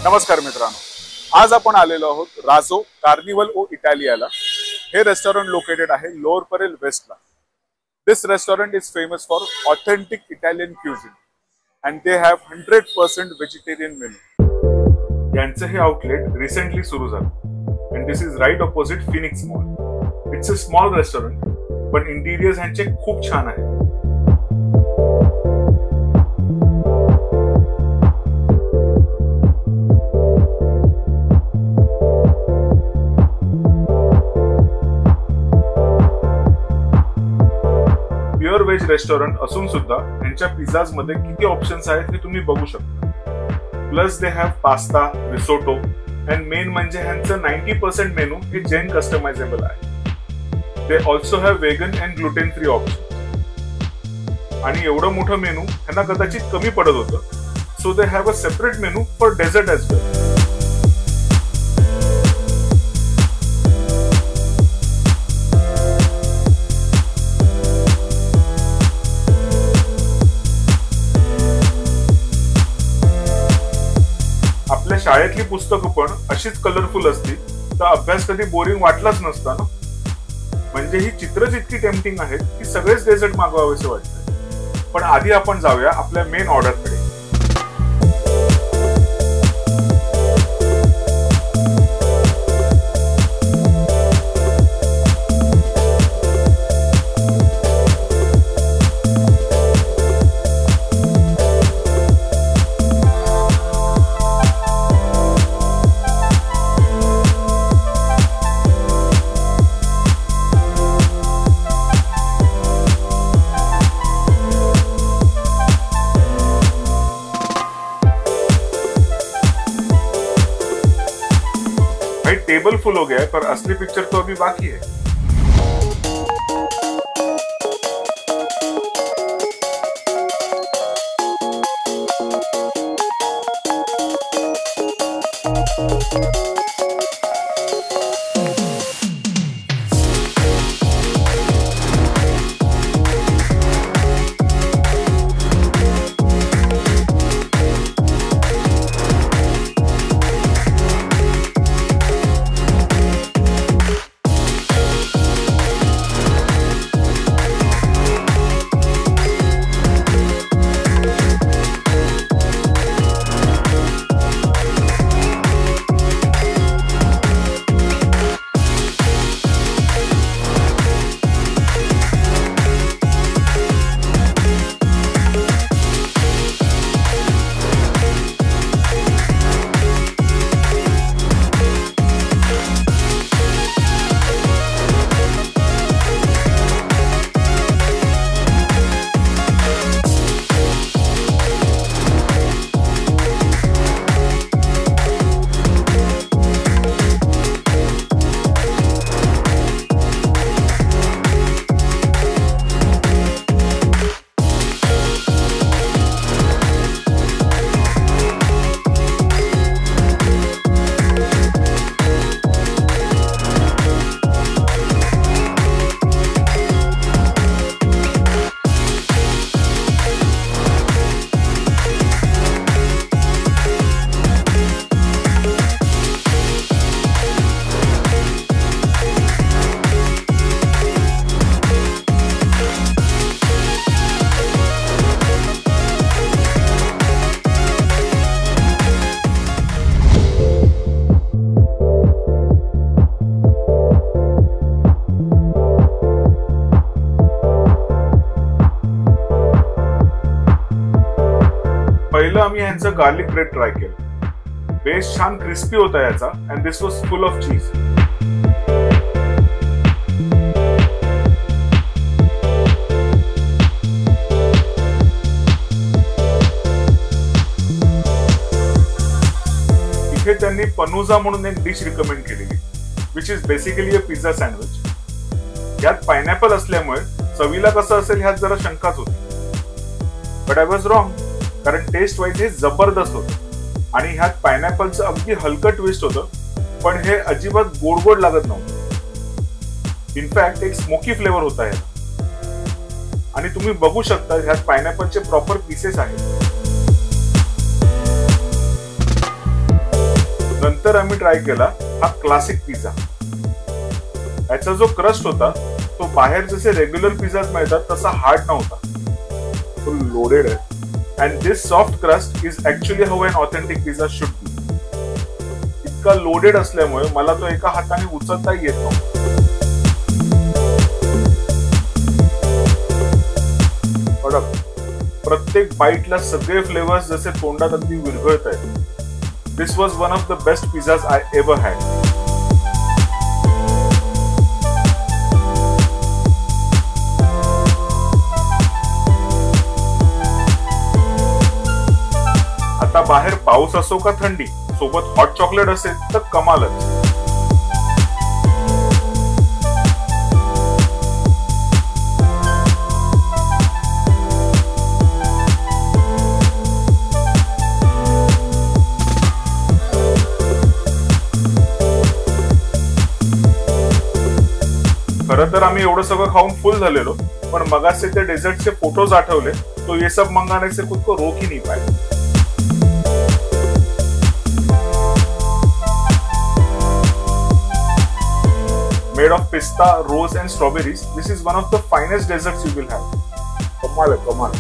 नमस्कार मित्रांनो, आज आपण आलेलो आहोत राजो कार्निवल ओ इटालियाला। हे रेस्टॉरंट लोकेटेड आहे लोअर परेल वेस्टला। This restaurant is famous for authentic Italian cuisine and they have 100% vegetarian menu. यांचे हे आउटलेट रिसेंटली सुरू झालं and this is right opposite Phoenix Mall. It's a small restaurant but interiors यांचे खूप छान आहे. प्युअर व्हेज रेस्टॉरंट असून सुद्धा यांच्या पिझ्झाज मध्ये किती ऑप्शन्स आहेत हे तुम्ही बघू शकता। Plus they have pasta, risotto and main म्हणजे ह्यांचं 90% मेनू हे जैन कस्टमायझेबल आहे। They also have vegan and gluten free option. आणि एवढं मोठं मेनू ह्यांना कदाचित कमी पडत होतं, so they have a separate menu for dessert as well. आपल्या शाळेतली पुस्तकं पण अशीच कलरफुल असती तर अभ्यास कधी बोरिंग वाटलाच नसता ना। म्हणजे ही चित्रच इतकी टेम्पटिंग आहेत की सगळेच डेझर्ट मागवावेसे वाटते। पण आधी आपण जाऊया आपल्या मेन ऑर्डरकडे। भाई टेबल फुल हो गया है पर असली पिक्चर तो अभी बाकी है। पहिलं आम्ही यांचं गार्लिक ब्रेड ट्राय केलं। बेस छान क्रिस्पी होता याचा and this was full of चीज। इथे त्यांनी पनुजा म्हणून एक डिश रिकमेंड केलेली, which is basically a pizza sandwich. यात पायनॅपल असल्यामुळे चवीला कसं असेल ह्यात जरा शंकाच होती, बट आय वॉज रॉंग, कारण टेस्ट वाईज हे जबरदस्त होतं आणि ह्यात पायनॅपलचं अगदी हलकं ट्विस्ट होतं, पण हे अजिबात गोड गोड लागत नव्हतं। इनफॅक्ट एक स्मोकी फ्लेवर होता यात आणि तुम्ही बघू शकता ह्यात पायनॅपलचे प्रॉपर पीसेस आहेत। नंतर आम्ही ट्राय केला हा क्लासिक पिझ्झा. याचा जो क्रस्ट होता तो बाहेर जसे रेग्युलर पिझ्झाज मिळतात तसा हार्ड नव्हता, तो लोडेड आहे. And this soft crust is actually how an authentic pizza should be. इतका लोडेड असल्यामुळे मला तो एका हाताने उचलता येत नव्हता. प्रत्येक बाईटला सगळे फ्लेवर्स जसे तोंडात अगदी विरघळत आहेत. This was one of the best pizzas I ever had. आता बाहेर पाऊस असो का थंडी, सोबत हॉट चॉकलेट असेल तर कमालच. खरं तर आम्ही एवढं सगळं खाऊन फुल झालेलो, पण मगाचे ते डेझर्टचे फोटोज आठवले तो ये सब मंगाने से खुद को रोक ही नहीं पाए. Made of pista, rose and strawberries, this is one of the finest desserts you will have. कमाल है, कमाल.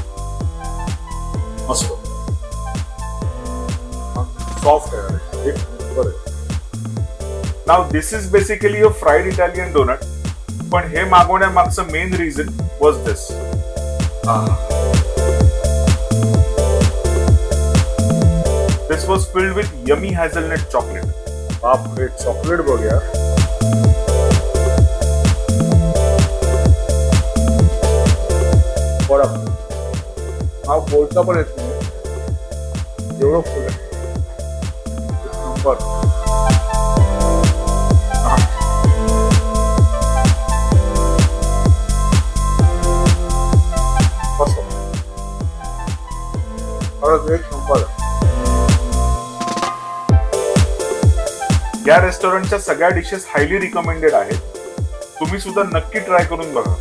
मस्त. Soft है यार, एक नंबर है. Now this is basically a fried Italian donut. पण हे मागवण्यामागचं main reason was this. This was filled with yummy hazelnut chocolate. बापरे, चॉकलेट बघ यार. बडा हा बोलता पण येत नाही एवढं फुल आहे. नंबर. या रेस्टॉरंटच्या सगळ्या डिशेस हायली रिकमेंडेड आहेत. तुम्ही सुद्धा नक्की ट्राय करून बघा.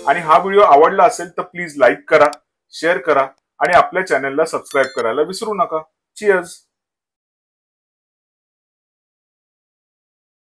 आणि हा व्हिडिओ आवडला असेल तर प्लीज लाईक करा, शेअर करा आणि आपल्या चॅनलला सबस्क्राईब करायला विसरू नका. चीयर्स.